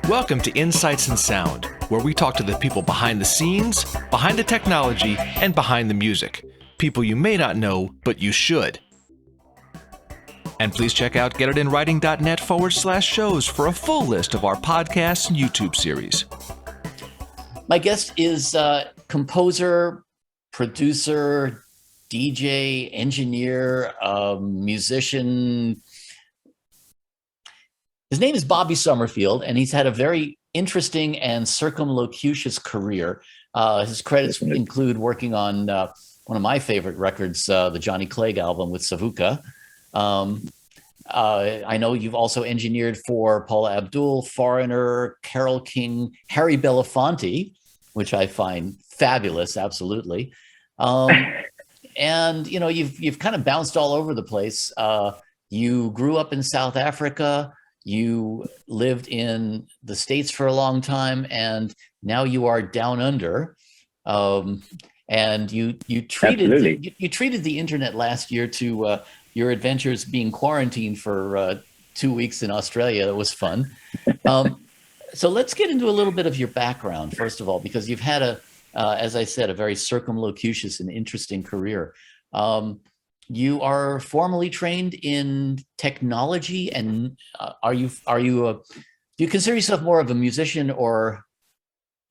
Welcome to Insights in Sound, where we talk to the people behind the scenes, behind the technology, and behind the music. People you may not know, but you should. And please check out getitinwriting.net/shows for a full list of our podcasts and YouTube series. My guest is composer, producer, DJ, engineer, musician. His name is Bobby Summerfield, and he's had a very interesting and circumlocucious career. His credits include working on one of my favorite records, the Johnny Clegg album with Savuka. I know you've also engineered for Paula Abdul, Foreigner, Carole King, Harry Belafonte, which I find fabulous, absolutely. And you know, you've kind of bounced all over the place. You grew up in South Africa. You lived in the States for a long time, and now you are down under. And you treated the internet last year to your adventures being quarantined for 2 weeks in Australia. It was fun. So let's get into a little bit of your background, first of all, because you've had as I said, a very circumlocucious and interesting career. You are formally trained in technology, and do you consider yourself more of a musician or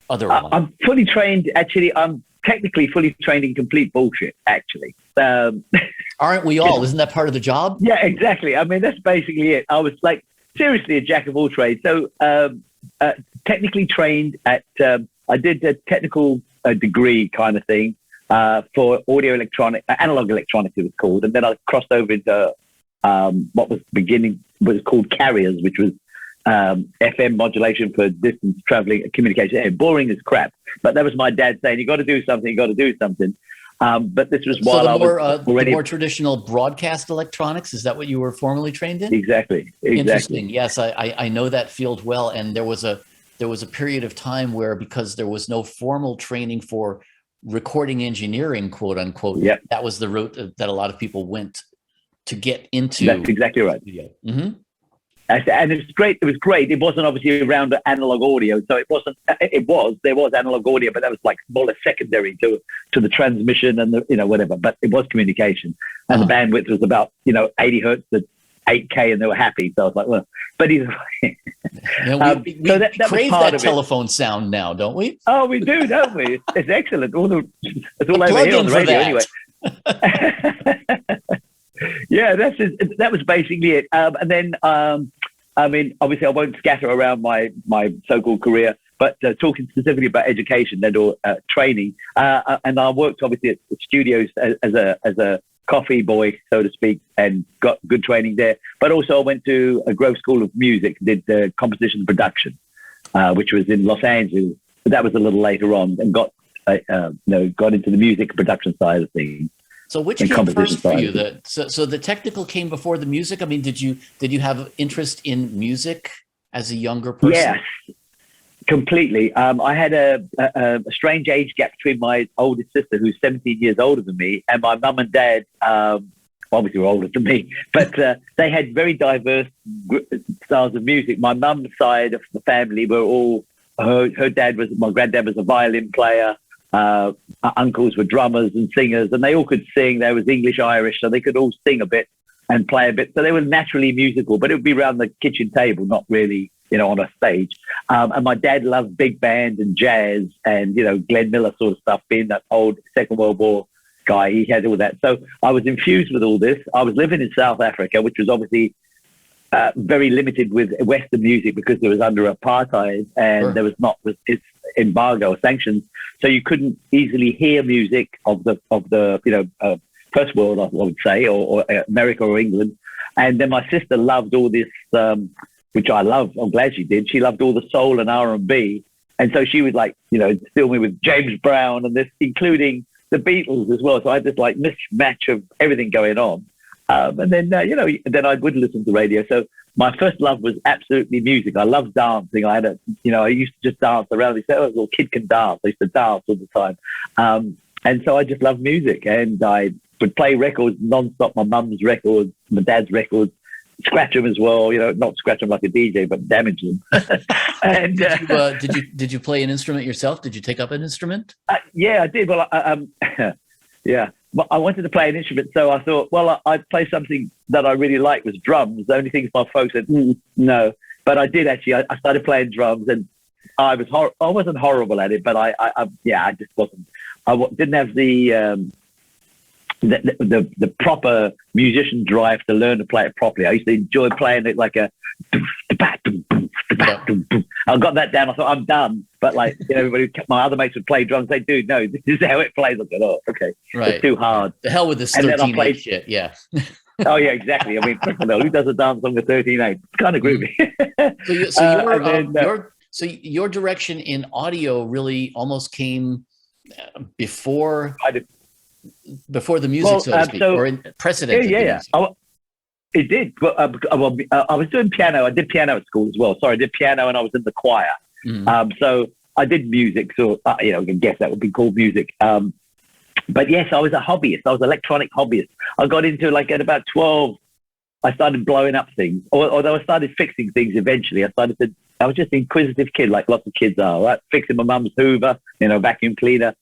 otherwise? I'm fully trained. Actually, I'm technically fully trained in complete bullshit, actually. Aren't we all? Isn't that part of the job? Yeah, exactly. I mean, that's basically it. I was like seriously a jack of all trades. So technically trained at, I did a technical degree kind of thing for audio analog electronics it was called. And then I crossed over into what was called carriers, which was FM modulation for distance traveling communication. Boring as crap. But that was my dad saying, you got to do something. But this was while I was already... the more traditional broadcast electronics. Is that what you were formally trained in? Exactly. Interesting. Yes, I know that field well. And there was a period of time where, because there was no formal training for recording engineering, quote unquote, yep, that was the route that a lot of people went to get into. That's exactly right. Mm-hmm. And it's great. It was great. It wasn't obviously around analog audio, so it wasn't. There was analog audio, but that was like more or less secondary to the transmission and the whatever. But it was communication, and the bandwidth was about 80 hertz to 8K, and they were happy. So I was like, well, but either way. We crave that telephone sound now, don't we? Oh, we do, don't we? It's excellent. It's all over here on the radio anyway. Yeah, that was basically it. And then, I mean, obviously, I won't scatter around my so-called career, but talking specifically about education and training, and I worked obviously at studios as a coffee boy, so to speak, and got good training there. But also, I went to a Grove School of Music, did composition and production, which was in Los Angeles. But that was a little later on, and got into the music production side of things. So which came first for you? So the technical came before the music? I mean, did you have interest in music as a younger person? Yes, completely. I had a strange age gap between my oldest sister, who's 17 years older than me, and my mum and dad, obviously were older than me, but they had very diverse styles of music. My mum's side of the family were all, my granddad was a violin player. Our uncles were drummers and singers, and they all could sing. There was English, Irish, so they could all sing a bit and play a bit. So they were naturally musical, but it would be around the kitchen table, not really, on a stage. And my dad loved big band and jazz and, Glenn Miller sort of stuff, being that old Second World War guy. He had all that. So I was infused with all this. I was living in South Africa, which was obviously very limited with Western music because it was under apartheid and there was not its embargo or sanctions. So you couldn't easily hear music of the first world, I would say, or America or England. And then my sister loved all this, which I love. I'm glad she did. She loved all the soul and R&B. And so she would steal me with James Brown and this, including the Beatles as well. So I had this mismatch of everything going on. And then, then I would listen to radio. So my first love was absolutely music. I loved dancing. I used to just dance around. They said, oh, a little kid can dance. I used to dance all the time. And so I just loved music. And I would play records nonstop, my mum's records, my dad's records. scratch them as well. Not scratch them like a DJ, but damage them. And did you play an instrument yourself? Did you take up an instrument? Yeah, I did. Well, yeah. But I wanted to play an instrument, so I thought, well, I'd play something that I really liked was drums. The only thing is my folks said, no. But I did actually. I started playing drums, and I wasn't horrible at it, but I just wasn't. Didn't have the proper musician drive to learn to play it properly. I used to enjoy playing it like a. I got that down. I thought I'm done, but everybody, my other mates would play drums. They do. No, this is how it plays. I said, oh, okay, right. It's too hard. The hell with this 13/8 shit. Yeah. Oh yeah, exactly. I mean, who does a dance on the 13/8? It's kind of groovy. So your direction in audio really almost came before the music, so to speak, or in precedent. Yeah. It did. But I was doing piano. I did piano at school as well. Sorry, I did piano and I was in the choir. Mm-hmm. So I did music. So, I guess that would be called music. But yes, I was a hobbyist. I was an electronic hobbyist. I got into at about 12, I started blowing up things. Although I started fixing things eventually. I was just an inquisitive kid, like lots of kids are, right? Fixing my mum's Hoover, vacuum cleaner,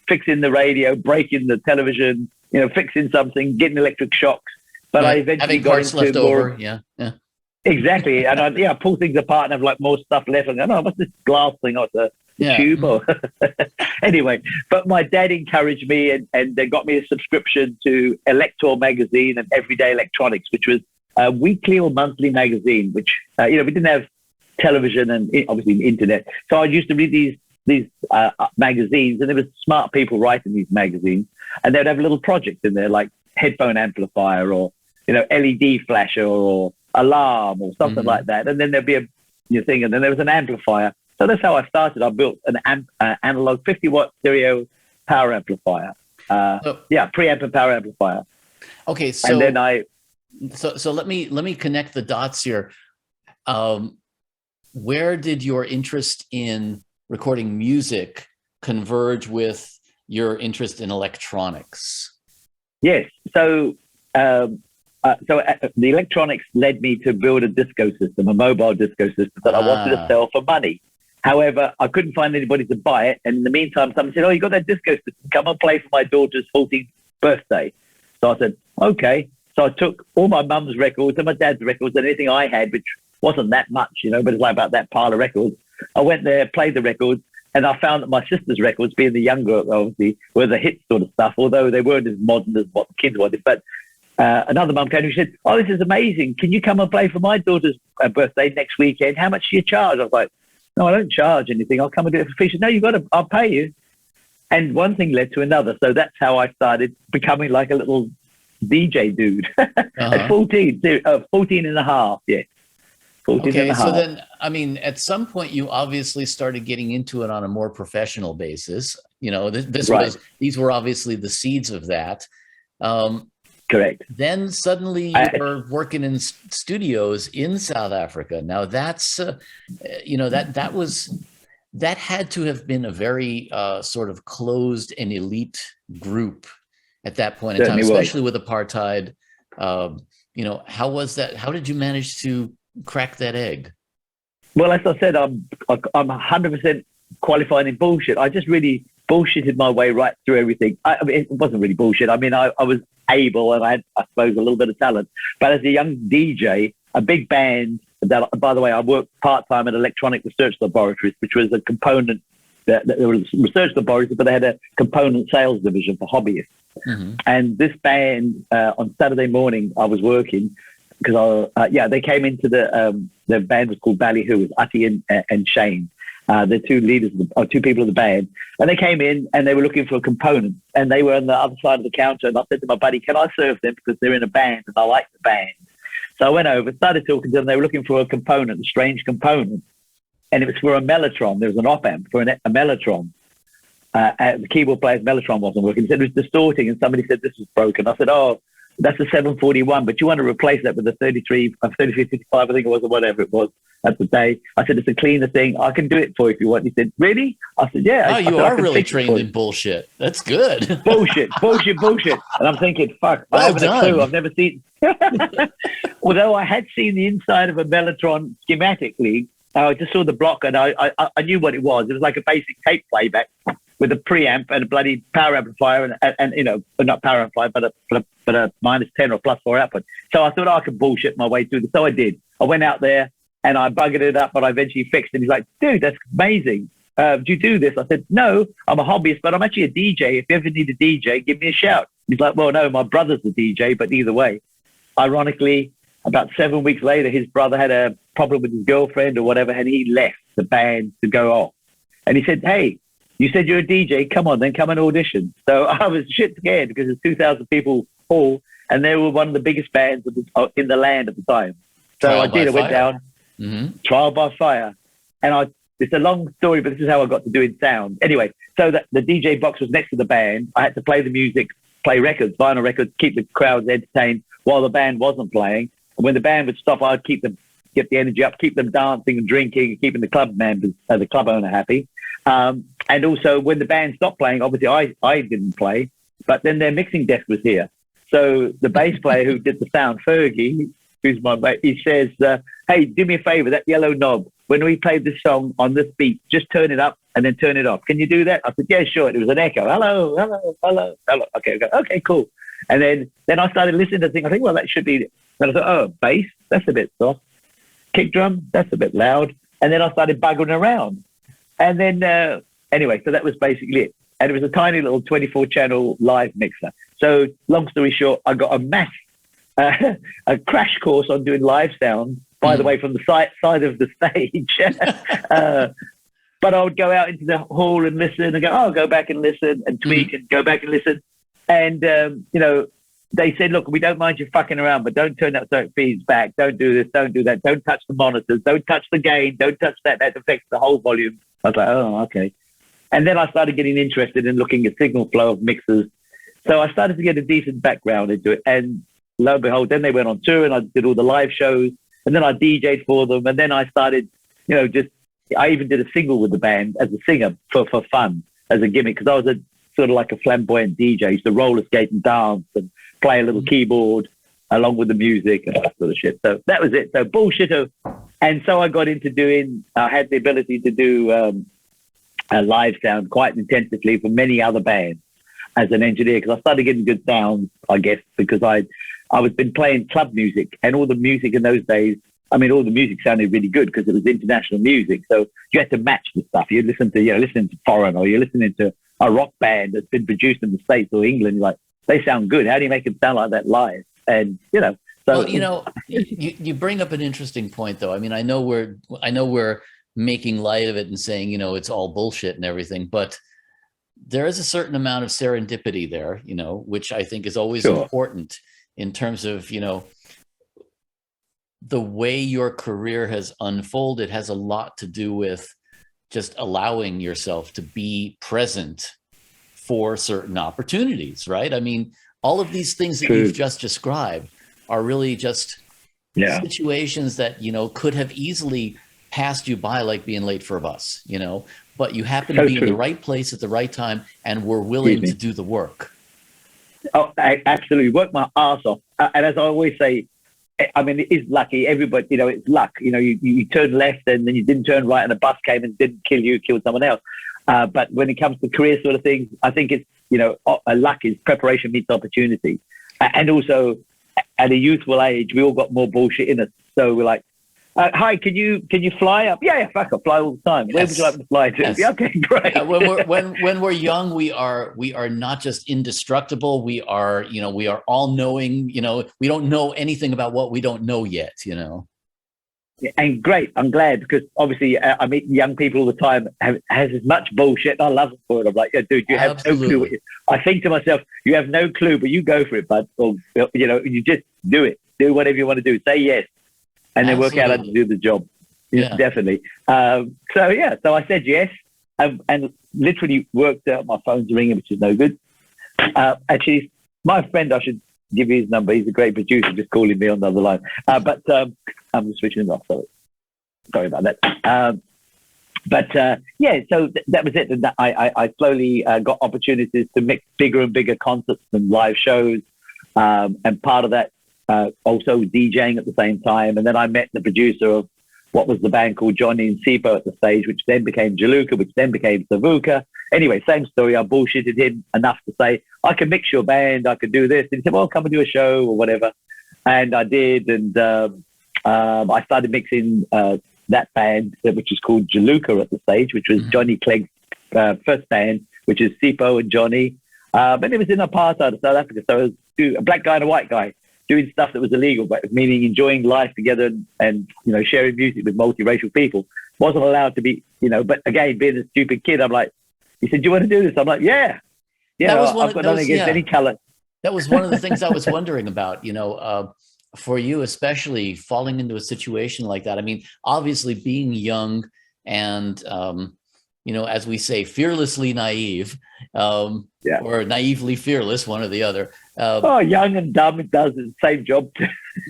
fixing the radio, breaking the television, fixing something, getting electric shocks. But I eventually got into left over. Yeah. Exactly. And I pull things apart and have more stuff left. And go, what's this glass thing? Oh, it's a tube. Anyway, but my dad encouraged me and they got me a subscription to Elector magazine and Everyday Electronics, which was a weekly or monthly magazine, which, we didn't have television and obviously internet. So I used to read these magazines, and there was smart people writing these magazines, and they'd have little projects in there like headphone amplifier or LED flasher or alarm or something like that. And then there'd be a thing, and then there was an amplifier. So that's how I started. I built an analog 50-watt stereo power amplifier. Preamp and power amplifier. Okay, so and then so let me connect the dots here. Where did your interest in recording music converge with your interest in electronics? Yes. So the electronics led me to build a disco system, a mobile disco system that I wanted to sell for money. However, I couldn't find anybody to buy it. And in the meantime, someone said, oh, you got that disco system. Come and play for my daughter's 14th birthday. So I said, okay. So I took all my mum's records and my dad's records and anything I had, which wasn't that much, but it's like about that pile of records. I went there, played the records, and I found that my sister's records, being the younger, obviously, were the hit sort of stuff, although they weren't as modern as what the kids wanted. But another mum came and she said, oh, this is amazing. Can you come and play for my daughter's birthday next weekend? How much do you charge? I was like, no, I don't charge anything. I'll come and do it for free. She said, no, I'll pay you. And one thing led to another. So that's how I started becoming like a little DJ dude at 14 and a half. Yeah. Okay, so then, at some point you obviously started getting into it on a more professional basis. These were obviously the seeds of that. Correct. Then suddenly you were working in studios in South Africa. Now that's, that had to have been a very sort of closed and elite group at that point in time, especially with apartheid. How was that? How did you manage to crack that egg? Well, as I said, I'm 100% qualified in bullshit. I just really bullshitted my way right through everything. It wasn't really bullshit. I was able and I had, I suppose, a little bit of talent. But as a young DJ, a big band that, by the way, I worked part-time at Electronic Research Laboratories, which was a component, there was research laboratories, but they had a component sales division for hobbyists. Mm-hmm. And this band, on Saturday morning, I was working, because they came into the band was called Ballyhoo, with Utty and Shane. The two leaders, two people of the band, and they came in and they were looking for a component, and they were on the other side of the counter. And I said to my buddy, "Can I serve them because they're in a band and I like the band?" So I went over, started talking to them. They were looking for a component, a strange component, and it was for a mellotron. There was an op amp for a mellotron. The keyboard player's mellotron wasn't working. He said it was distorting, and somebody said this was broken. I said, "Oh, that's a 741, but you want to replace that with a 3355, I think it was, or whatever it was at the day." I said, "It's a cleaner thing. I can do it for you if you want." He said, "Really?" I said, "Yeah." Oh, you are really trained in bullshit. That's good. Bullshit. And I'm thinking, fuck, I haven't a clue. I've never seen Although I had seen the inside of a Mellotron schematically, I just saw the block and I knew what it was. It was like a basic tape playback with a preamp and a bloody power amplifier and you know, not power amplifier, but a minus 10 or plus 4 output. So I thought I could bullshit my way through this. So I did. I went out there and I buggered it up, but I eventually fixed it. He's like, dude, that's amazing. Do you do this? I said, no, I'm a hobbyist, but I'm actually a DJ. If you ever need a DJ, give me a shout. He's like, well, no, my brother's the DJ, but either way. Ironically, about 7 weeks later, his brother had a problem with his girlfriend or whatever, and he left the band to go off. And he said, hey, you said you're a DJ. Come on, then come and audition. So I was shit scared because there's 2,000 people all, and they were one of the biggest bands in the land at the time. So I went down, trial by fire. And it's a long story, but this is how I got to doing sound. Anyway, so the DJ box was next to the band. I had to play the music, play records, vinyl records, keep the crowds entertained while the band wasn't playing. And when the band would stop, I'd get the energy up, keep them dancing and drinking, and keeping the club members, the club owner happy. And also when the band stopped playing, obviously I didn't play, but then their mixing desk was here. So the bass player who did the sound, Fergie, who's my mate, he says, hey, do me a favor, that yellow knob, when we played this song on this beat, just turn it up and then turn it off. Can you do that? I said, yeah, sure. It was an echo. Hello, hello, hello, hello. Okay, cool. And then I started listening to things. I think, well, that should be. And I thought, oh, bass, that's a bit soft. Kick drum, that's a bit loud. And then I started buggering around. And then, anyway, so that was basically it. And it was a tiny little 24-channel live mixer. So long story short, I got a crash course on doing live sound, by the way, from the side of the stage. But I would go out into the hall and listen and go, oh, go back and listen and tweak and go back and listen. And, you know, they said, look, we don't mind you fucking around, but don't turn that so it feeds back. Don't do this. Don't do that. Don't touch the monitors. Don't touch the gain. Don't touch that. That affects the whole volume. I was like, oh, okay. And then I started getting interested in looking at signal flow of mixers. So I started to get a decent background into it. And lo and behold, then they went on tour and I did all the live shows. And then I DJ'd for them. And then I started, you know, I even did a single with the band as a singer for fun, as a gimmick, because I was sort of like a flamboyant DJ. I used to roller skate and dance and play a little keyboard along with the music and that sort of shit. So that was it. So bullshit. And so I got into I had the ability to do a live sound quite intensively for many other bands as an engineer, because I started getting good sounds, I guess, because I was been playing club music, and all the music in those days, I mean, all the music sounded really good because it was international music. So you had to match the stuff. You listening to foreign, or you're listening to a rock band that's been produced in the States or England. Like, they sound good. How do you make it sound like that live? And, you know, so. Well, you know, you bring up an interesting point, though. I mean, I know we're making light of it and saying, you know, it's all bullshit and everything, but there is a certain amount of serendipity there, you know, which I think is always important in terms of, you know, the way your career has unfolded has a lot to do with just allowing yourself to be present for certain opportunities, right? I mean, all of these things that you've just described are really just situations that, you know, could have easily passed you by, like being late for a bus, you know, but you happen to be in the right place at the right time and were willing to do the work. Oh, I absolutely worked my ass off. And as I always say, I mean, it is lucky. Everybody, you know, it's luck. You know, you turn left and then you didn't turn right and a bus came and didn't kill you, killed someone else. But when it comes to career sort of things, I think it's, you know, luck is preparation meets opportunity. And also at a youthful age, we all got more bullshit in us. So we're like, hi, can you fly up? Yeah, fuck, I fly all the time. Where would you like to fly to? Yeah, okay, great. When we're young, we are not just indestructible. We are, you know, we are all knowing. You know, we don't know anything about what we don't know yet. You know. And great, I'm glad, because obviously I meet young people all the time has as much bullshit. I love it for it. I'm like, yeah, dude, you have no clue. I think to myself, you have no clue, but you go for it, bud. Or, you know, you just do it. Do whatever you want to do. Say yes. And then work out how to do the job. Yeah. Definitely. So I said yes, and literally worked out. My phone's ringing, which is no good. Actually, my friend, I should give you his number. He's a great producer, just calling me on the other line. But I'm just switching it off. Sorry about that. So that was it. And I slowly got opportunities to mix bigger and bigger concerts and live shows. And part of that also DJing at the same time. And then I met the producer of what was the band called Johnny and Sipo at the stage, which then became Jaluka, which then became Savuka. Anyway, same story. I bullshitted him enough to say, I can mix your band, I could do this. And he said, well, come and do a show or whatever. And I did. And I started mixing that band, which is called Jaluka at the stage, which was Johnny Clegg's first band, which is Sipo and Johnny. And it was in apartheid of South Africa. So it was a black guy and a white guy doing stuff that was illegal, but meaning enjoying life together and sharing music with multiracial people. Wasn't allowed to be, but again, being a stupid kid, I'm like, he said, do you want to do this? I'm like, yeah. Yeah, I've got nothing against any color. That was one of the things I was wondering about, for you, especially falling into a situation like that. I mean, obviously being young and, as we say, fearlessly naive, or naively fearless, one or the other. Young and dumb, it does the same job.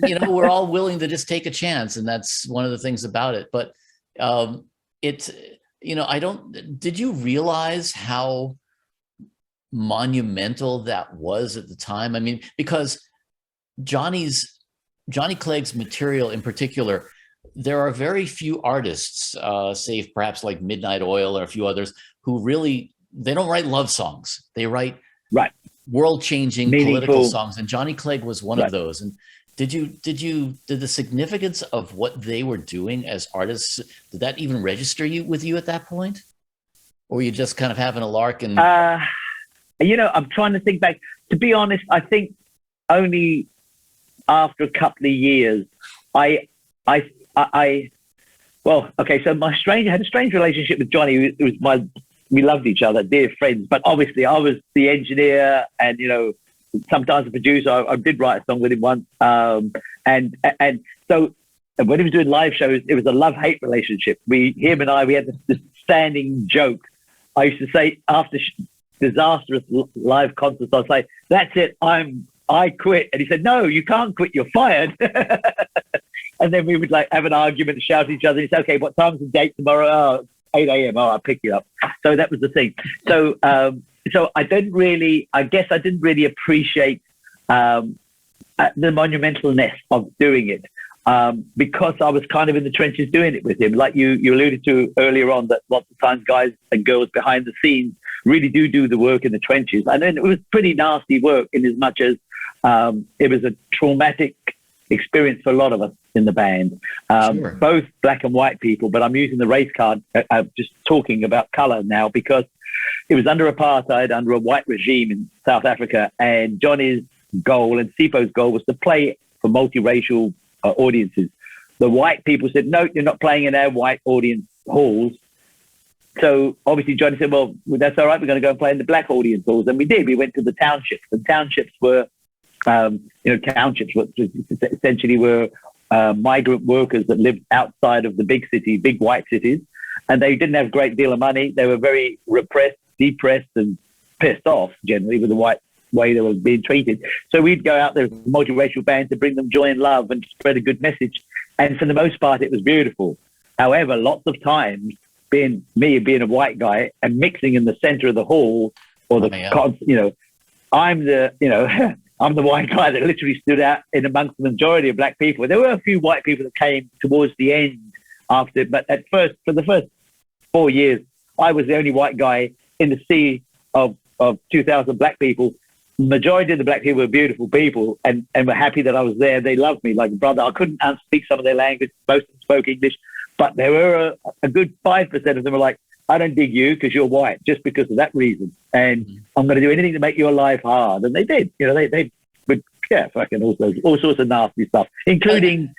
We're all willing to just take a chance, and that's one of the things about it. But did you realize how monumental that was at the time? I mean, because Johnny Clegg's material in particular, there are very few artists, save perhaps like Midnight Oil or a few others, who really, they don't write love songs. They write world-changing political songs. And Johnny Clegg was one of those. And did the significance of what they were doing as artists, did that even register with you at that point? Or were you just kind of having a lark? And I'm trying to think back. To be honest, I think only after a couple of years, so I had a strange relationship with Johnny. It was we loved each other, dear friends, but obviously I was the engineer and, sometimes the producer. I did write a song with him once. And so when he was doing live shows, it was a love-hate relationship. Him and I had this standing joke. I used to say after disastrous live concerts, I'd say, that's it, I quit. And he said, no, you can't quit, you're fired. And then we would have an argument, shout at each other. He said, okay, what time's the date tomorrow? Oh, 8 a.m. Oh, I'll pick you up. So that was the thing. So I didn't really appreciate the monumentalness of doing it because I was kind of in the trenches doing it with him. Like you alluded to earlier on, that lots of times guys and girls behind the scenes really do the work in the trenches. And then it was pretty nasty work in as much as it was a traumatic experience for a lot of us in the band, both black and white people. But I'm using the race card, just talking about color now, because it was under apartheid, under a white regime in South Africa. And Johnny's goal and Sipo's goal was to play for multiracial audiences. The white people said, no, you're not playing in our white audience halls. So obviously Johnny said, well, that's all right. We're going to go and play in the black audience halls. And we did. We went to the townships. The townships were, essentially were migrant workers that lived outside of the big white cities. And they didn't have a great deal of money. They were very repressed, depressed, and pissed off generally with the white way they were being treated. So we'd go out there with a multiracial band to bring them joy and love and spread a good message. And for the most part, it was beautiful. However, lots of times, being a white guy and mixing in the center of the hall, or I'm the white guy that literally stood out in amongst the majority of black people. There were a few white people that came towards the end after, but for the first 4 years, I was the only white guy in the sea of 2,000 black people. The majority of the black people were beautiful people and were happy that I was there. They loved me like a brother. I couldn't speak some of their language. Most of them spoke English, but there were a good 5% of them were like, I don't dig you because you're white, just because of that reason. And I'm going to do anything to make your life hard. And they did. They would, fucking all sorts of nasty stuff, including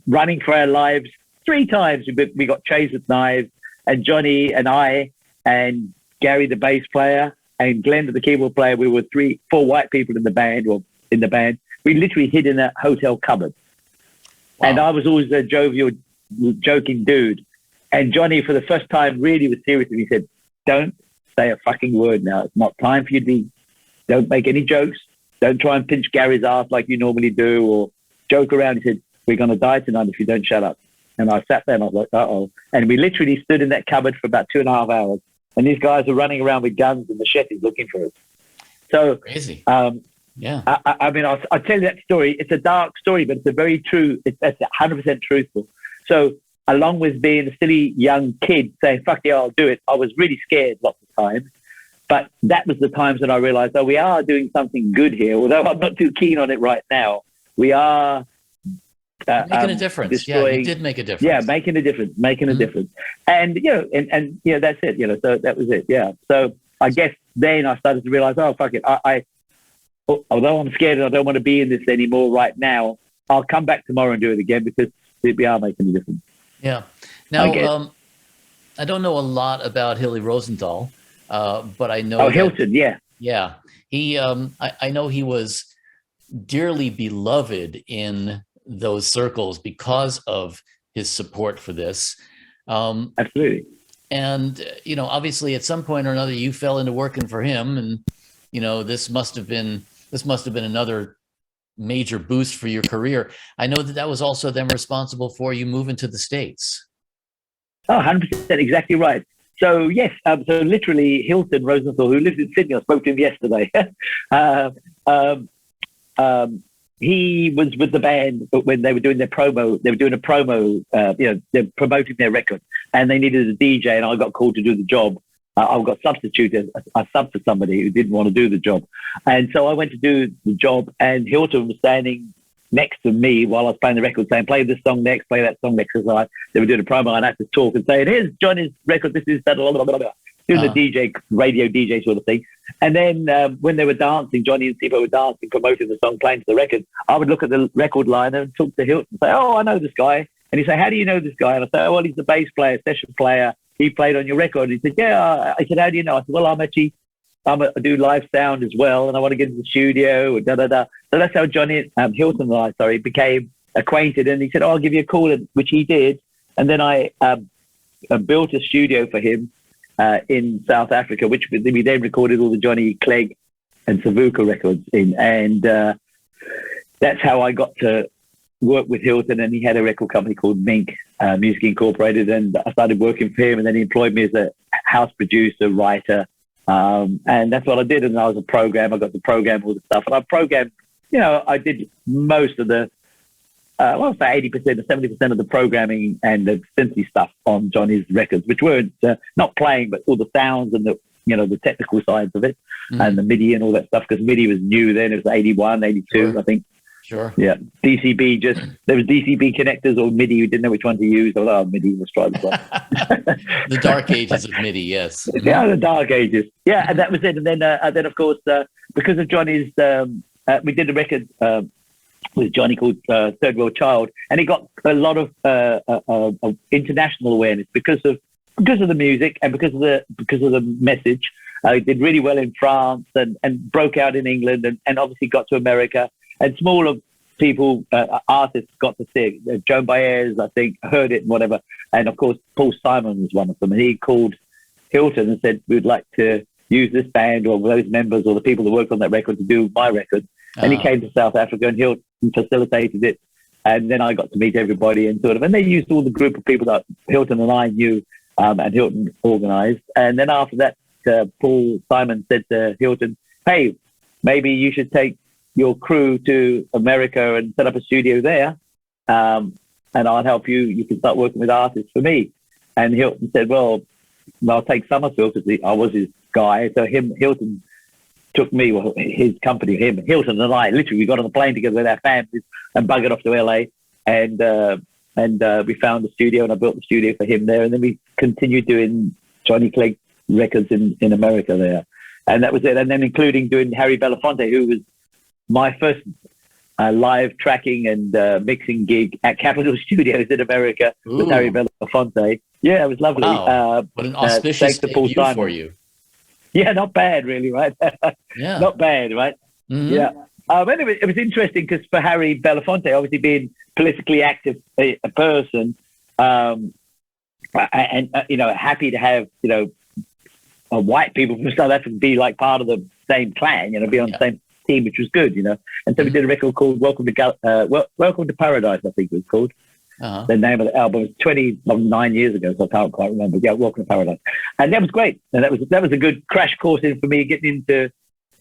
running for our lives. 3 times we got chased with knives. And Johnny and I and Gary, the bass player, and Glenn, the keyboard player, we were 4 white people in the band. We literally hid in a hotel cupboard. Wow. And I was always a jovial, joking dude. And Johnny, for the first time, really was serious. And he said, don't say a fucking word now. It's not time for you to be. Don't make any jokes. Don't try and pinch Gary's ass like you normally do or joke around. He said, we're going to die tonight if you don't shut up. And I sat there and I was like, uh-oh. And we literally stood in that cupboard for about 2.5 hours. And these guys are running around with guns and machetes looking for us. So, crazy. Yeah. I mean, I'll tell you that story. It's a dark story, but it's a very true. That's 100% truthful. So, along with being a silly young kid saying, fuck yeah, I'll do it, I was really scared lots of times. But that was the times when I realized, oh, we are doing something good here. Although I'm not too keen on it right now, we are making a difference. Yeah, you did make a difference. Yeah, making a difference, a difference. And, and that's it, so that was it. Yeah. So I guess then I started to realize, oh, fuck it. Although I'm scared and I don't want to be in this anymore right now, I'll come back tomorrow and do it again because we are making a difference. Yeah. Now, I don't know a lot about Hilly Rosenthal, but I know. Oh, Hilton, yeah. Yeah. He, I know he was dearly beloved in those circles because of his support for this. Absolutely. And, obviously at some point or another, you fell into working for him, and, this must have been another major boost for your career. I know that was also then responsible for you moving to the States. Oh, 100%, exactly right. So yes, so literally Hilton Rosenthal, who lives in Sydney, I spoke to him yesterday. He was with the band when they were doing their promo. They were doing a promo, they're promoting their record, and they needed a DJ, and I got called to do the job. I got substituted. I subbed for somebody who didn't want to do the job. And so I went to do the job, and Hilton was standing next to me while I was playing the record, saying, play this song next, play that song next. So they were doing a promo, and I had to talk and say, here's Johnny's record, this is that, blah, blah, blah, blah. Doing the DJ, radio DJ sort of thing. And then when they were dancing, Johnny and Steve were dancing, promoting the song, playing to the record, I would look at the record line and talk to Hilton and say, oh, I know this guy. And he'd say, how do you know this guy? And I say, oh, well, he's the bass player, session player. He played on your record. And he said, yeah. I said, how do you know? I said, well, I do live sound as well, and I want to get into the studio, So that's how Johnny Hilton and I, became acquainted. And he said, oh, I'll give you a call, which he did. And then I built a studio for him in South Africa, which we then recorded all the Johnny Clegg and Savuka records in. And that's how I got to work with Hilton. And he had a record company called Mink Music Incorporated. And I started working for him, and then he employed me as a house producer, writer. And that's what I did. And I was a program. I got to program all the stuff. And I programmed, I did most of the, I'll say 80% or 70% of the programming and the synthy stuff on Johnny's records, which weren't not playing, but all the sounds and the technical sides of it, and the MIDI and all that stuff, because MIDI was new then. It was 81, 82, sure. I think. Sure. Yeah. DCB, there was DCB connectors or MIDI. You didn't know which one to use. Oh, MIDI, let's try this one. The dark ages of MIDI, yes. Yeah, the dark ages. Yeah, and that was it. And then of course, because of Johnny's, we did a record with Johnny called Third World Child, and he got a lot of international awareness because of the music and because of the message. He did really well in France and broke out in England and obviously got to America. And smaller people, artists got to see it. Joan Baez, I think, heard it and whatever. And of course, Paul Simon was one of them. And he called Hilton and said, we'd like to use this band or those members or the people that worked on that record to do my record. And he came to South Africa, and Hilton facilitated it. And then I got to meet everybody and they used all the group of people that Hilton and I knew and Hilton organized. And then after that, Paul Simon said to Hilton, hey, maybe you should take your crew to America and set up a studio there, and I'll help you. You can start working with artists for me. And Hilton said, well, I'll take Summerfield because I was his guy. So Hilton took me, his company, Hilton and I, literally, we got on the plane together with our families and buggered off to LA. And we found the studio, and I built the studio for him there. And then we continued doing Johnny Clegg records in America there. And that was it. And then including doing Harry Belafonte, who was my first live tracking and mixing gig at Capitol Studios in America with Harry Belafonte. Yeah, it was lovely. Wow. What an auspicious debut for you. Yeah, not bad, really, right? Yeah. Not bad, right? Mm-hmm. Yeah. Anyway, it was interesting because for Harry Belafonte, obviously being politically active a person, and happy to have, white people from South Africa be like part of the same clan, be on the same team, which was good, And so we did a record called Welcome to Paradise, I think it was called. Uh-huh. The name of the album was 29 years ago, so I can't quite remember. Yeah, Welcome to Paradise. And that was great. And that was a good crash course in for me getting into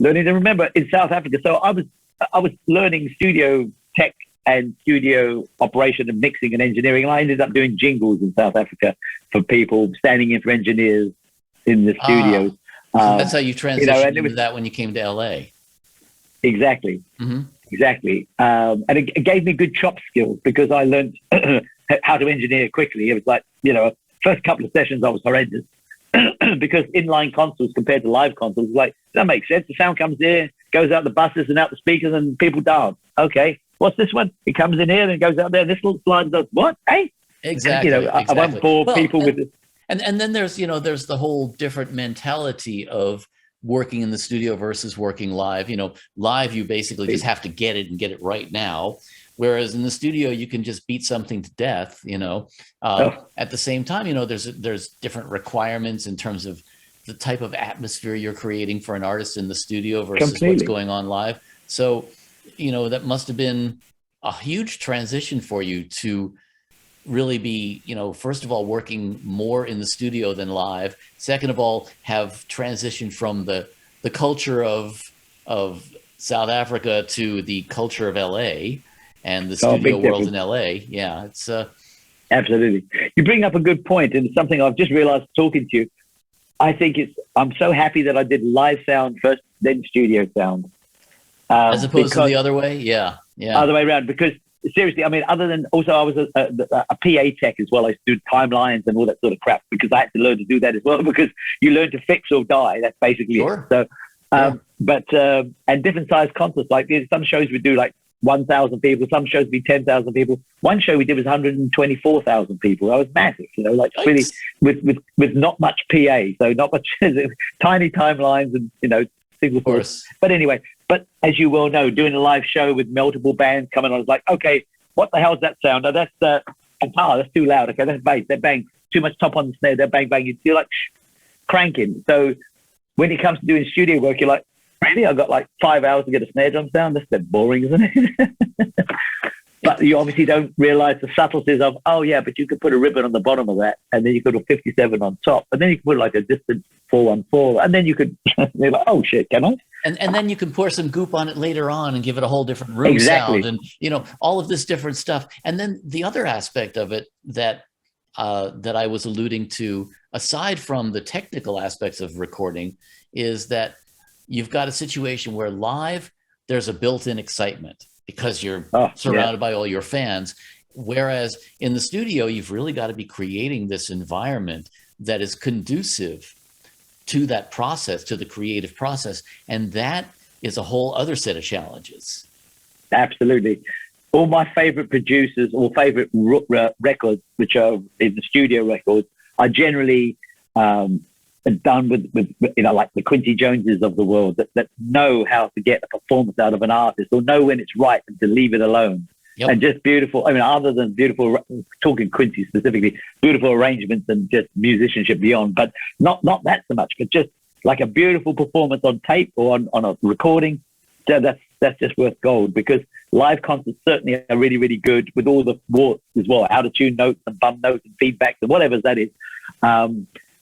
learning to remember in South Africa. So I was learning studio tech and studio operation and mixing and engineering. And I ended up doing jingles in South Africa for people, standing in for engineers in the studios. So that's how you transitioned into was, that when you came to LA. Exactly. Mm-hmm. Exactly. And it gave me good chop skills because I learned how to engineer quickly. It was like, first couple of sessions I was horrendous because inline consoles compared to live consoles, like, that makes sense. The sound comes in, goes out the buses and out the speakers and people dance. Okay. What's this one? It comes in here and goes out there. This little slide does what? Hey? Exactly. I won't bore people with it. And then there's the whole different mentality of working in the studio versus working live. Live, you basically just have to get it and get it right now. Whereas in the studio, you can just beat something to death, At the same time, there's different requirements in terms of the type of atmosphere you're creating for an artist in the studio versus what's going on live. So, that must have been a huge transition for you to really be, first of all, working more in the studio than live. Second of all, have transitioned from the culture of South Africa to the culture of LA and the studio world in LA. Yeah, it's absolutely. You bring up a good point, and it's something I've just realized talking to you. I think I'm so happy that I did live sound first, then studio sound. As opposed to the other way? Yeah. Other way around, because seriously, I mean, other than also I was a PA tech as well. I used to do timelines and all that sort of crap because I had to learn to do that as well because you learn to fix or die. That's basically it. So, and different size concerts, like some shows we do like 1,000 people, some shows be 10,000 people. One show we did was 124,000 people. That was massive, like really with not much PA, so not much tiny timelines and single course. But anyway, as you well know, doing a live show with multiple bands coming on, it's like, okay, what the hell is that sound? Oh, that's the guitar, that's too loud. Okay, that's bass, they're bang, too much top on the snare, they're bang bang. You're like cranking. So when it comes to doing studio work, you're like, really? I've got like 5 hours to get a snare drum sound? That's a bit boring, isn't it? But you obviously don't realize the subtleties of, but you could put a ribbon on the bottom of that, and then you could put a 57 on top, and then you could put like a distant 414, and then you could, they're like, oh shit, can I? And then you can pour some goop on it later on and give it a whole different room sound, and all of this different stuff. And then the other aspect of it that I was alluding to, aside from the technical aspects of recording, is that you've got a situation where live, there's a built-in excitement because you're surrounded by all your fans. Whereas in the studio, you've really got to be creating this environment that is conducive to that process, to the creative process. And that is a whole other set of challenges. Absolutely. All my favorite producers or favorite records, which are in the studio records, are generally done with like the Quincy Joneses of the world that know how to get a performance out of an artist or know when it's right and to leave it alone. Yep. And just beautiful. I mean, other than beautiful, talking Quincy specifically, beautiful arrangements and just musicianship beyond, but not that so much, but just like a beautiful performance on tape or on a recording. So that's just worth gold, because live concerts certainly are really, really good with all the warts as well, out of tune notes and bum notes and feedbacks and whatever that is.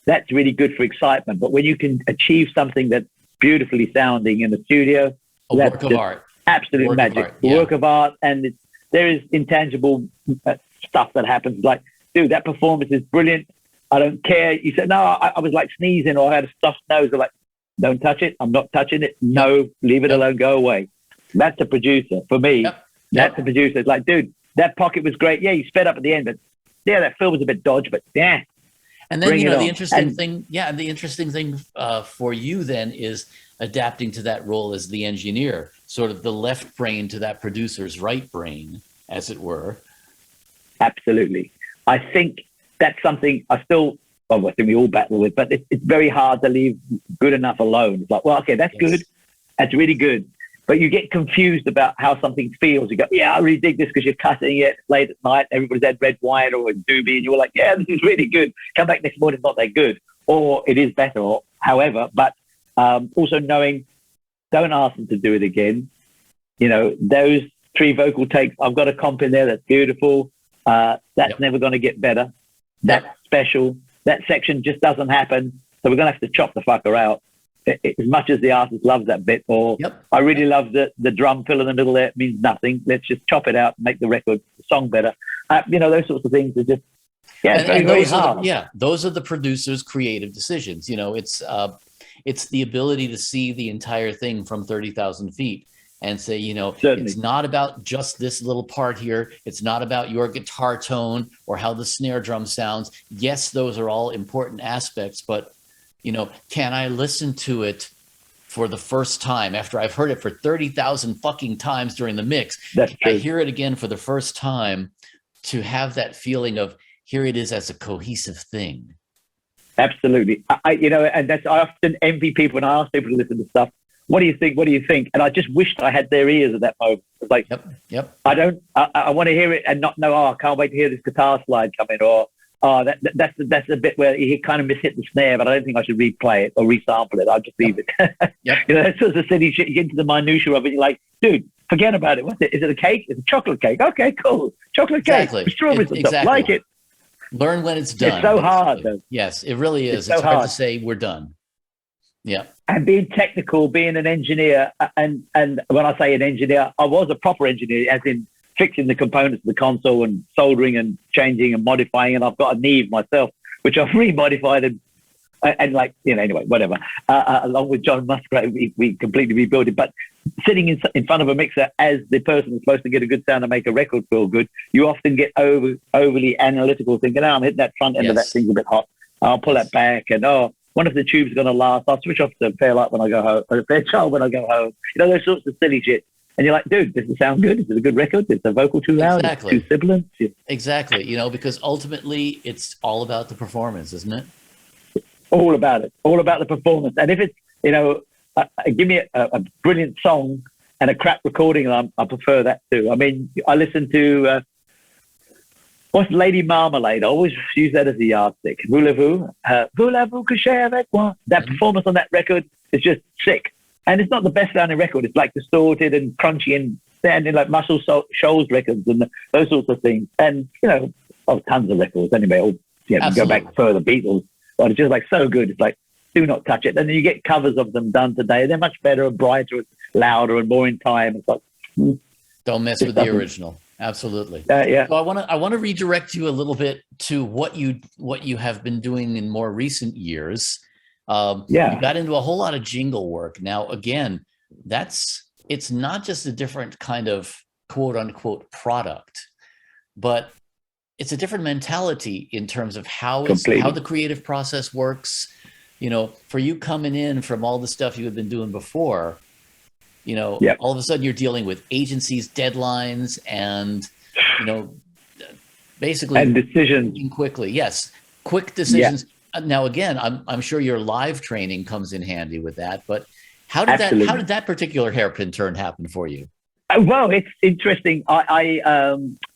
That's really good for excitement. But when you can achieve something that's beautifully sounding in the studio, that's work of art, absolute magic, work of art. And there is intangible stuff that happens. Like, dude, that performance is brilliant. I don't care. You said, no, I was like sneezing or I had a stuffed nose. They're like, don't touch it. I'm not touching it. No, leave it alone. Go away. That's a producer for me. That's a producer. It's like, dude, that pocket was great. Yeah, you sped up at the end, but that fill was a bit dodgy, but yeah. And then, the interesting thing for you then is adapting to that role as the engineer, sort of the left brain to that producer's right brain, as it were. Absolutely. I think that's something I think we all battle with, but it's very hard to leave good enough alone. It's like, well, okay, that's good. That's really good. But you get confused about how something feels. You go, yeah, I really dig this because you're cutting it late at night. Everybody's had red wine or a doobie, and you're like, yeah, this is really good. Come back next morning, it's not that good. Or it is better, or however. But also knowing, don't ask them to do it again. Those 3 vocal takes, I've got a comp in there that's beautiful. That's never going to get better. That's special. That section just doesn't happen. So we're going to have to chop the fucker out. as much as the artist loves that bit, or I really love the drum fill in the middle there, it means nothing. Let's just chop it out and make the song better. Those sorts of things are just, very hard. Those are the producer's creative decisions. It's the ability to see the entire thing from 30,000 feet and say, Certainly. It's not about just this little part here. It's not about your guitar tone or how the snare drum sounds. Yes, those are all important aspects, but, can I listen to it for the first time after I've heard it for 30,000 fucking times during the mix? That's true. I hear it again for the first time to have that feeling of, here it is as a cohesive thing. Absolutely. I often envy people when I ask people to listen to stuff. What do you think? What do you think? And I just wished I had their ears at that moment. It's like, yep. I want to hear it and not know, I can't wait to hear this guitar slide come in, or, that's the bit where he kind of mishit the snare, but I don't think I should replay it or resample it. I'll just leave it. That's sort of silly shit. You get into the minutiae of it. You're like, dude, forget about it. What's it? Is it a cake? It's a chocolate cake. Okay, cool. Chocolate cake. Strawberries and stuff. Like it. Learn when it's done. It's so hard, though. Yes, it really is. It's hard to say we're done. Yeah. And being technical, being an engineer, and when I say an engineer, I was a proper engineer, as in fixing the components of the console and soldering and changing and modifying. And I've got a Neve myself, which I've remodified and anyway, whatever. Along with John Musgrave, we completely rebuilt it. But sitting in front of a mixer as the person who's supposed to get a good sound and make a record feel good, you often get overly analytical, thinking, I'm hitting that front end of that thing's a bit hot. I'll pull that back, and wonder if the tube's going to last. I'll switch off the Fairlight when I go home, or the Fairchild when I go home. Those sorts of silly shit. And you're like, dude, does it sound good? Is it a good record? Is the vocal too loud? Exactly. Is it too sibilant? Yeah. Exactly. Because ultimately it's all about the performance, isn't it? All about it. All about the performance. And if it's, give me a brilliant song and a crap recording, I prefer that too. I mean, I listen to, what's Lady Marmalade? I always use that as a yardstick. Voulez-vous coucher avec moi? That performance on that record is just sick. And it's not the best sounding record. It's like distorted and crunchy and sounding like Muscle Shoals records and those sorts of things. And, tons of records anyway. Go back further, Beatles. But it's just like so good. It's like, do not touch it. And then you get covers of them done today. They're much better and brighter and louder and more in time. It's like, don't mess with the original. Absolutely. Yeah. So I want to redirect you a little bit to what you have been doing in more recent years. You got into a whole lot of jingle work. Now, again, it's not just a different kind of quote unquote product, but it's a different mentality in terms of how the creative process works. For you coming in from all the stuff you had been doing before, all of a sudden you're dealing with agencies, deadlines, and, basically and decisions quickly. Yes. Quick decisions. Yeah. Now, again, I'm sure your live training comes in handy with that, but how did that particular hairpin turn happen for you? Well, it's interesting.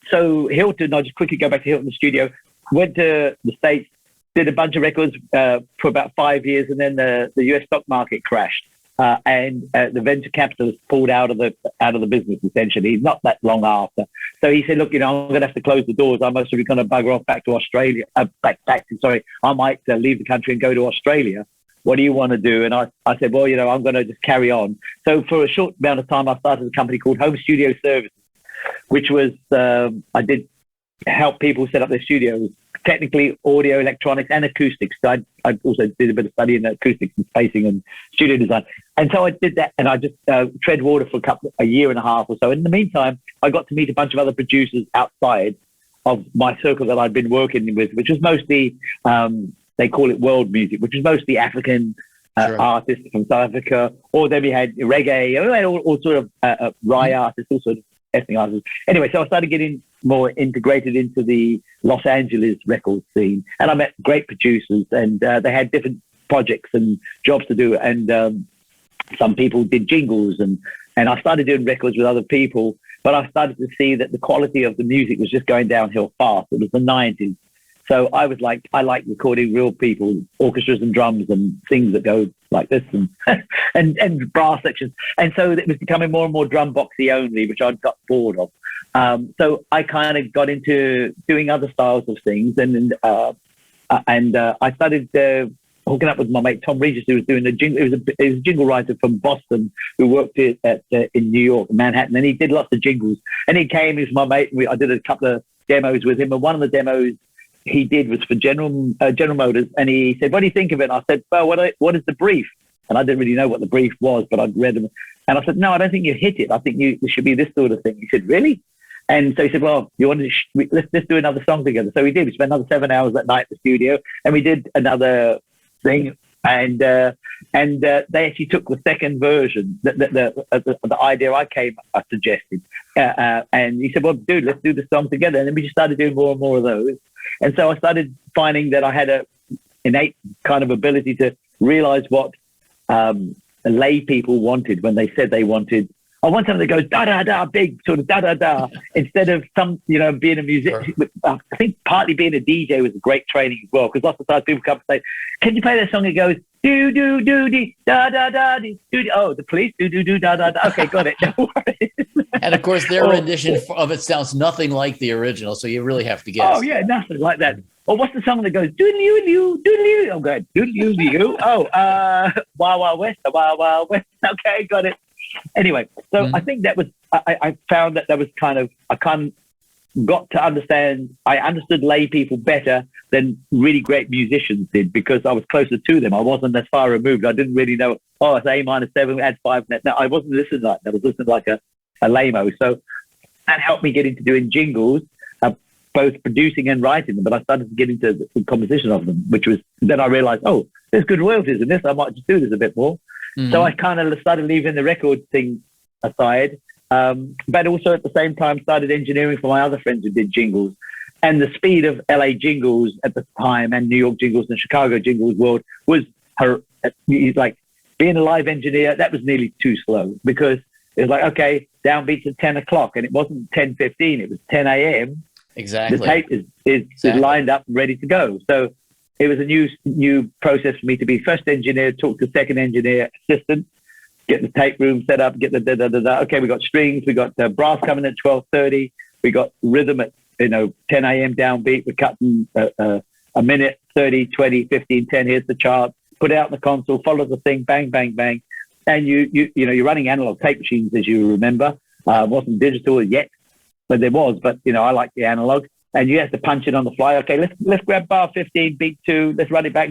So Hilton, I'll just quickly go back to Hilton studio, went to the States, did a bunch of records for about 5 years, and then the US stock market crashed. And the venture capitalists pulled out of the business, essentially, not that long after. So he said, look, I'm going to have to close the doors. I'm mostly going to bugger off back to Australia. I might leave the country and go to Australia. What do you want to do? And I said, well, I'm going to just carry on. So for a short amount of time, I started a company called Home Studio Services, which was, I did help people set up their studios, technically audio, electronics, and acoustics. So I also did a bit of study in acoustics and spacing and studio design. And so I did that, and I just tread water for a year and a half or so. In the meantime, I got to meet a bunch of other producers outside of my circle that I'd been working with, which was mostly, they call it world music, which is mostly African artists from South Africa, or then we had reggae, all sort of Rai artists, all sort of ethnic artists. Anyway, so I started getting more integrated into the Los Angeles record scene, and I met great producers, and they had different projects and jobs to do, and some people did jingles, and I started doing records with other people, but I started to see that the quality of the music was just going downhill fast. It was the 90s. So I was like, I like recording real people, orchestras and drums and things that go like this and and brass sections. And so it was becoming more and more drum boxy only, which I got bored of. So I kind of got into doing other styles of things, and I started hooking up with my mate Tom Regis, who was doing the jingle. It was a jingle writer from Boston who worked in New York, Manhattan, and he did lots of jingles. And he came, he was my mate, and I did a couple of demos with him. And one of the demos he did was for General Motors, and he said, "What do you think of it?" And I said, "Well, what is the brief?" And I didn't really know what the brief was, but I'd read them. And I said, "No, I don't think you hit it. I think it should be this sort of thing." He said, "Really?" And so he said, "Well, you want to let's do another song together." So we did. We spent another 7 hours that night in the studio, and we did another thing. And they actually took the second version, the idea I suggested. And he said, "Well, dude, let's do the song together." And then we just started doing more and more of those. And so I started finding that I had a innate kind of ability to realize what lay people wanted when they said they wanted. I want something that goes da da da, big sort of da da da, instead of being a musician. Sure. I think partly being a DJ was a great training as well, because lots of times people come and say, "Can you play that song?" It goes do do do dee da da da dee do. Oh, the Police do do do da da da. Okay, got it. No worries. And of course, their rendition of it sounds nothing like the original, so you really have to guess. Oh yeah, nothing like that. Or what's the song that goes doodle-oo, I'm going doodle-oo. Oh, Wild Wild West, Wild Wild West. Okay, got it. Anyway, so I think that was, I found that was kind of, I kind of got to understand, I understood lay people better than really great musicians did, because I was closer to them. I wasn't as far removed. I didn't really know, oh, it's A-7, add 5. No, I wasn't listening like that. I was listening like a lame-o. So that helped me get into doing jingles, both producing and writing them. But I started to get into the composition of them, which was, then I realized, oh, there's good royalties in this. I might just do this a bit more. So I kind of started leaving the record thing aside, but also at the same time started engineering for my other friends who did jingles. And the speed of LA jingles at the time, and New York jingles and Chicago jingles world, was like being a live engineer. That was nearly too slow, because it was like, okay, downbeats at 10 o'clock, and it wasn't 10:15, it was 10 a.m. Exactly. The tape is lined up and ready to go. So it was a new process for me to be first engineer, talk to second engineer, assistant, get the tape room set up, get the da-da-da-da. Okay, we got strings, we got brass coming at 12:30, we got rhythm at 10 a.m. downbeat. We're cutting a minute, 30, 20, 15, 10. Here's the chart. Put it out in the console, follow the thing, bang, bang, bang. And you're running analog tape machines, as you remember. Wasn't digital yet, but there was. But I like the analog. And you have to punch it on the fly. Okay, let's grab bar 15, beat 2. Let's run it back.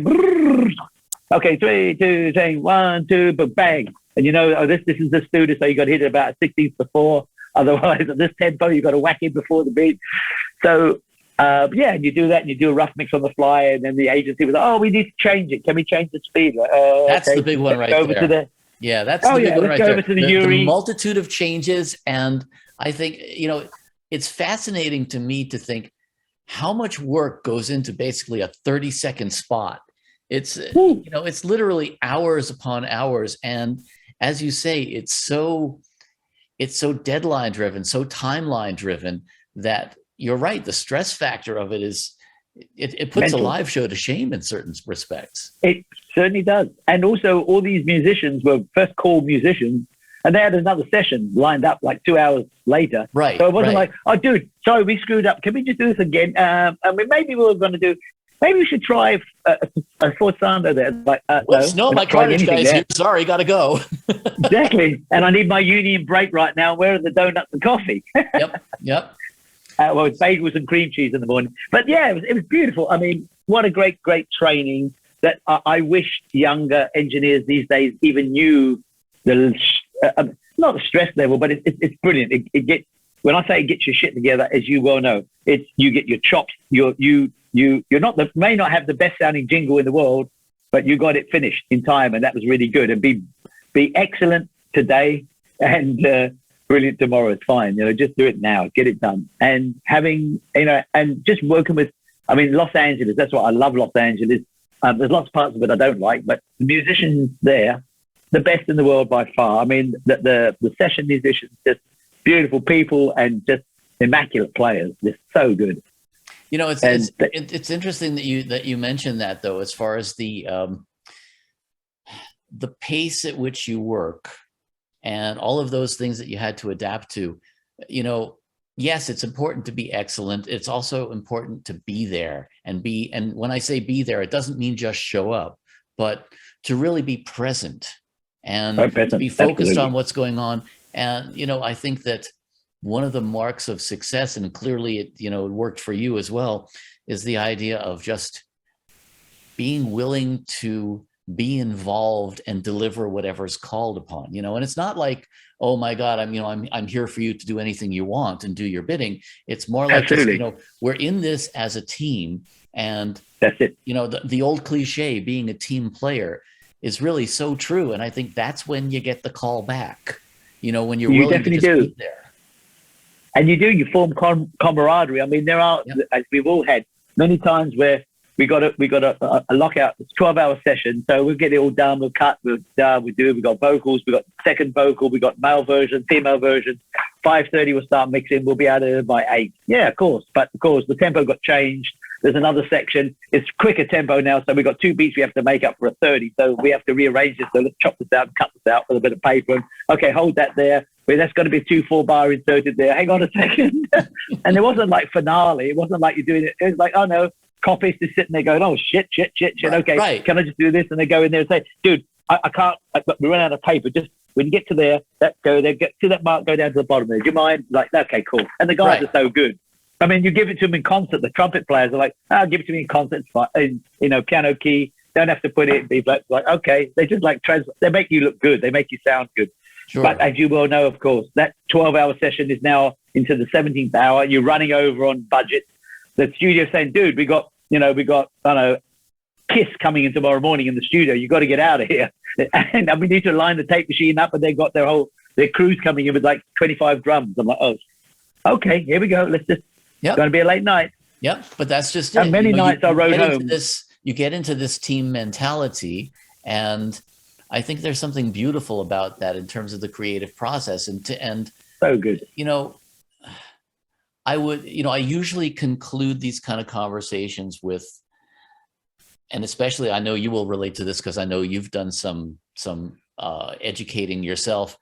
Okay, 3, 2, 3, 1, 2, but bang. And this is the studio, so you got to hit it about 16th before. Otherwise, at this tempo, you got to whack it before the beat. So and you do that, and you do a rough mix on the fly, and then the agency was like, "Oh, we need to change it. Can we change the speed?" That's okay, the big one right there. Yeah, that's the big one right there. The multitude of changes, and I think it's fascinating to me to think how much work goes into basically a 30-second spot. It's it's literally hours upon hours, and as you say, it's so deadline driven, so timeline driven, that you're right. The stress factor of it is it puts mental. A live show to shame in certain respects. It certainly does. And also, all these musicians were first call musicians, and they had another session lined up like 2 hours later. Right. So it wasn't like, "Oh, dude, sorry, we screwed up. Can we just do this again?" Maybe we should try a Ford Sando there. Like, no, my cartridge guy's here. Sorry, got to go. Exactly. And I need my union break right now. Where are the donuts and coffee? Yep. Well, it's bagels and cream cheese in the morning. But yeah, it was beautiful. I mean, what a great training that I wish younger engineers these days even knew the, not the stress level, but it's brilliant. It gets, when I say it gets your shit together, as you well know, it's, you get your chops, you're may not have the best sounding jingle in the world, but you got it finished in time. And that was really good. And be excellent today and, brilliant tomorrow. It's fine. Just do it now, get it done. And having, and just working with, Los Angeles, that's what I love. Los Angeles. There's lots of parts of it I don't like, but the musicians there, the best in the world by far. The session musicians, just beautiful people and just immaculate players. They're so good. It's interesting that you mentioned that, though, as far as the pace at which you work and all of those things that you had to adapt to. Yes, it's important to be excellent. It's also important to be there and when I say be there, it doesn't mean just show up, but to really be present and present. to be focused Absolutely. on what's going on. And, I think that one of the marks of success, and clearly it worked for you as well, is the idea of just being willing to be involved and deliver whatever's called upon, and it's not like, oh my God, I'm here for you to do anything you want and do your bidding. It's more like, Absolutely. just, we're in this as a team. And That's it. the old cliche, being a team player, is really so true. And I think that's when you get the call back, when you're willing to just be there. And you form camaraderie. I mean, there are, as we've all had many times where we got a lockout. It's 12-hour session, so we'll get it all done. We'll cut. We'll do. We got vocals. We got second vocal. We got male version, female version. 5:30 we'll start mixing. We'll be out of there by 8. Yeah, of course. But of course, the tempo got changed. There's another section. It's quicker tempo now, so we've got 2 beats we have to make up for a 30. So we have to rearrange this. So let's chop this out and cut this out with a bit of paper. Okay, hold that there. But that's got to be a 2/4 bar inserted there. Hang on a second. And it wasn't like finale. It wasn't like you're doing it. It was like, oh no, copyists is sitting there going, oh shit. Right, okay, right. Can I just do this? And they go in there and say, dude, I can't. We run out of paper. Just when you get to there, go there, get to that mark, go down to the bottom there. Do you mind? Like, okay, cool. And the guys are so good. I mean, you give it to them in concert. The trumpet players are like, give it to me in concert. Piano key. Don't have to put it in B flat. Like, okay. They just like they make you look good. They make you sound good. Sure. But as you well know, of course, that 12-hour session is now into the 17th hour. You're running over on budget. The studio's saying, dude, we got, I don't know, Kiss coming in tomorrow morning in the studio. You got to get out of here. And we need to line the tape machine up, and they've got their crews coming in with like 25 drums. I'm like, oh, okay, here we go. Let's just, it's going to be a late night. Yep. But that's just and many nights I rode home. You get into this team mentality, and I think there's something beautiful about that in terms of the creative process. And so good. I usually conclude these kind of conversations with, and especially I know you will relate to this because I know you've done some educating yourself.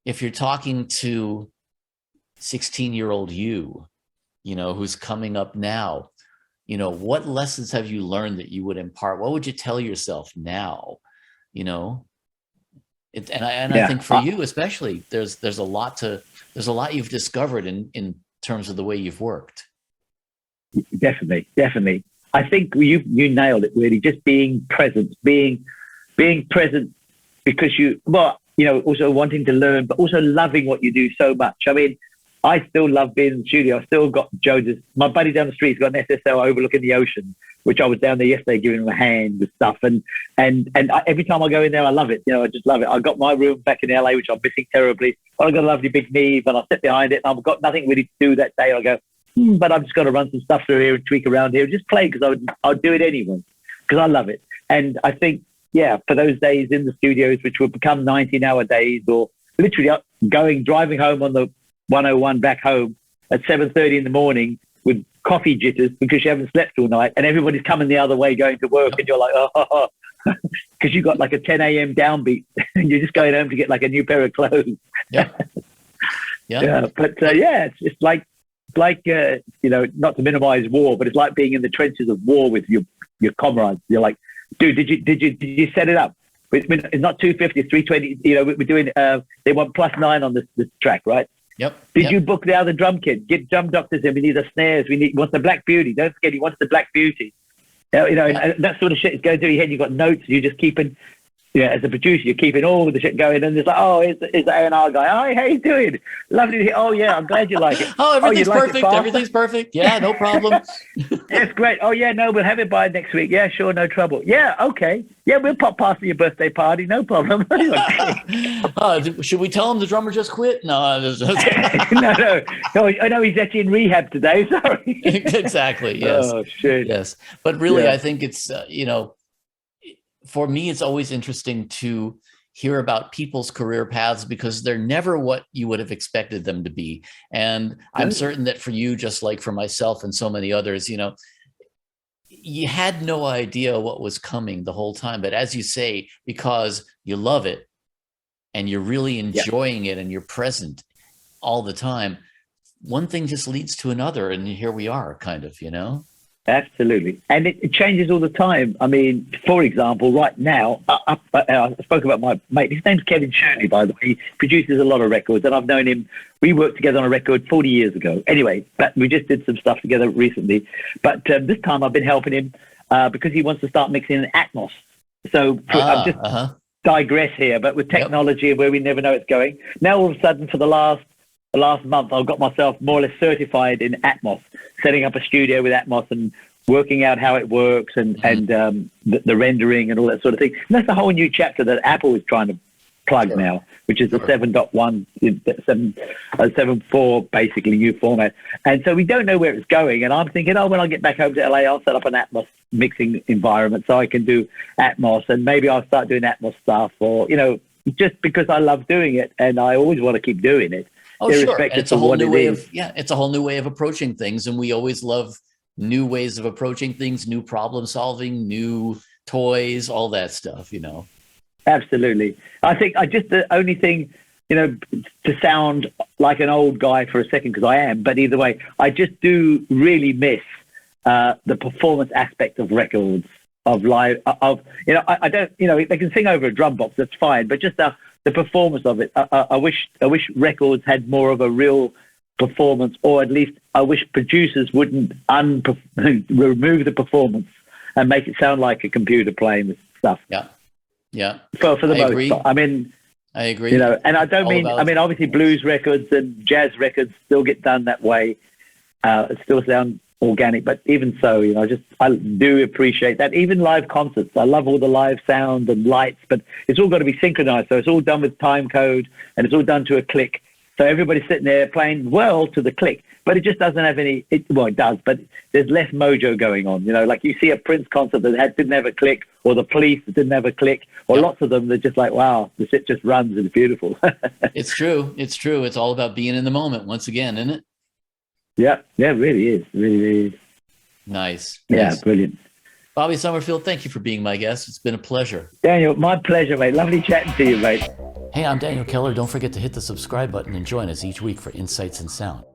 If you're talking to 16-year-old who's coming up now, what lessons have you learned that you would impart? What would you tell yourself now? I think for you especially, there's a lot you've discovered in terms of the way you've worked. Definitely. I think you nailed it really. Just being present, being present because also wanting to learn, but also loving what you do so much. I mean, I still love being in the studio. I still got my buddy down the street's got an SSL overlooking the ocean, which I was down there yesterday giving him a hand with stuff. And every time I go in there, I love it. I just love it. I got my room back in LA, which I'm missing terribly. I got a lovely big Neve, and I sit behind it, and I've got nothing really to do that day. I go, but I've just got to run some stuff through here and tweak around here, just play because I'll do it anyway because I love it. And I think, for those days in the studios, which will become 19-hour days, or literally driving home on the 101 back home at 7:30 in the morning with coffee jitters because you haven't slept all night, and everybody's coming the other way going to work, and you're like, oh, because you got like a 10 a.m. downbeat, and you're just going home to get like a new pair of clothes. Yeah. But it's like not to minimize war, but it's like being in the trenches of war with your comrades. You're like, dude, did you set it up? It's not 250, it's 320. We're doing. They want +9 on this track, right? Yep. Did you book the other drum kit? Get drum doctors in. We need the snares. He wants the Black Beauty. Don't forget, he wants the Black Beauty. And that sort of shit is going through your head. You've got notes. You're just keeping, as a producer, you're keeping all the shit going. And it's like, oh, it's the A&R guy. Oh, how you doing? Lovely to hear. Oh, yeah, I'm glad you like it. Everything's perfect. Like Everything's perfect. Yeah, no problem. It's great. Oh, yeah, no, we'll have it by next week. Yeah, sure, no trouble. Yeah, okay. Yeah, we'll pop past for your birthday party. No problem. Should we tell him the drummer just quit? No. No, he's actually in rehab today. Sorry. Exactly, yes. Oh, shit. Yes. But really, I think it's, for me, it's always interesting to hear about people's career paths because they're never what you would have expected them to be. And I'm certain that for you, just like for myself and so many others, you had no idea what was coming the whole time. But as you say, because you love it and you're really enjoying it and you're present all the time, one thing just leads to another. And here we are kind of, Absolutely. And it changes all the time. I mean, for example, right now, I spoke about my mate. His name's Kevin Shirley, by the way. He produces a lot of records, and I've known him. We worked together on a record 40 years ago. Anyway, but we just did some stuff together recently. But this time I've been helping him because he wants to start mixing in Atmos. So I'm just digress here, but with technology where we never know it's going. Now, all of a sudden, for the last month, I've got myself more or less certified in Atmos, setting up a studio with Atmos and working out how it works and the rendering and all that sort of thing. And that's a whole new chapter that Apple is trying to plug now, which is the 7.1, 7.4, basically new format. And so we don't know where it's going. And I'm thinking, when I get back home to LA, I'll set up an Atmos mixing environment so I can do Atmos, and maybe I'll start doing Atmos stuff, or, just because I love doing it and I always want to keep doing it. Oh, sure. And it's a whole new way it's a whole new way of approaching things. And we always love new ways of approaching things, new problem solving, new toys, all that stuff, Absolutely. I think the only thing, to sound like an old guy for a second, because I am, but either way, I just do really miss the performance aspect of records, of live, I don't, they can sing over a drum box, that's fine, but just the performance of it. I wish records had more of a real performance, or at least I wish producers wouldn't remove the performance and make it sound like a computer playing the stuff. Yeah. For the most part. I mean, I agree. And I don't mean, obviously blues records and jazz records still get done that way. It still sound organic, but even so, I do appreciate that. Even live concerts, I love all the live sound and lights, but it's all got to be synchronized. So it's all done with time code and it's all done to a click. So everybody's sitting there playing well to the click, but it just doesn't have any, it does, but there's less mojo going on. Like you see a Prince concert that didn't have a click, or the Police that didn't have a click, or lots of them that just like, wow, the shit just runs and it's beautiful. It's true. It's all about being in the moment once again, isn't it? Yeah, it really is. Really is. Nice. Yeah, brilliant. Bobby Summerfield, thank you for being my guest. It's been a pleasure. Daniel, my pleasure, mate. Lovely chatting to you, mate. Hey, I'm Daniel Keller. Don't forget to hit the subscribe button and join us each week for Insights in Sound.